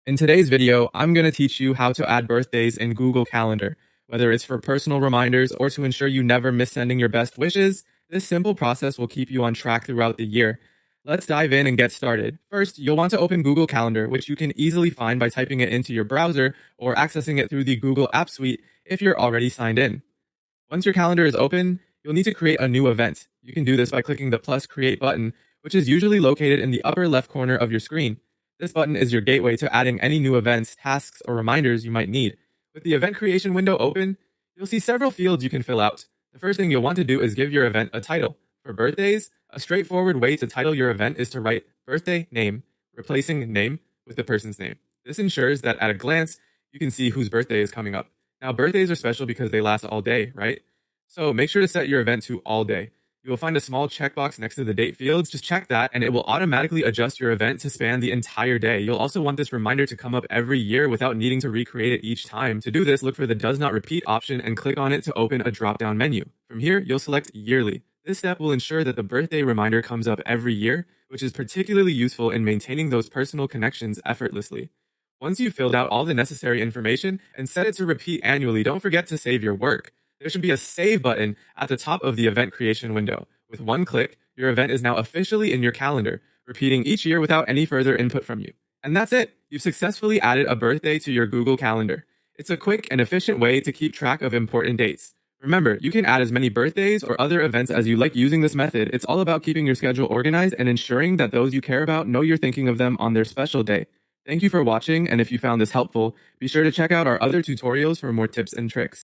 In today's video, I'm going to teach you how to add birthdays in Google Calendar. Whether it's for personal reminders or to ensure you never miss sending your best wishes, this simple process will keep you on track throughout the year. Let's dive in and get started. First, you'll want to open Google Calendar, which you can easily find by typing it into your browser or accessing it through the Google App Suite if you're already signed in. Once your calendar is open, you'll need to create a new event. You can do this by clicking the plus create button, which is usually located in the upper left corner of your screen. This button is your gateway to adding any new events, tasks, or reminders you might need. With the event creation window open, you'll see several fields you can fill out. The first thing you'll want to do is give your event a title. For birthdays, a straightforward way to title your event is to write birthday name, replacing name with the person's name. This ensures that at a glance, you can see whose birthday is coming up. Now, birthdays are special because they last all day, right? So make sure to set your event to all day. You will find a small checkbox next to the date fields. Just check that and it will automatically adjust your event to span the entire day. You'll also want this reminder to come up every year without needing to recreate it each time. To do this, look for the does not repeat option and click on it to open a drop-down menu. From here, you'll select yearly. This step will ensure that the birthday reminder comes up every year, which is particularly useful in maintaining those personal connections effortlessly. Once you've filled out all the necessary information and set it to repeat annually, don't forget to save your work. There should be a save button at the top of the event creation window. With one click, your event is now officially in your calendar, repeating each year without any further input from you. And that's it. You've successfully added a birthday to your Google Calendar. It's a quick and efficient way to keep track of important dates. Remember, you can add as many birthdays or other events as you like using this method. It's all about keeping your schedule organized and ensuring that those you care about know you're thinking of them on their special day. Thank you for watching, and if you found this helpful, be sure to check out our other tutorials for more tips and tricks.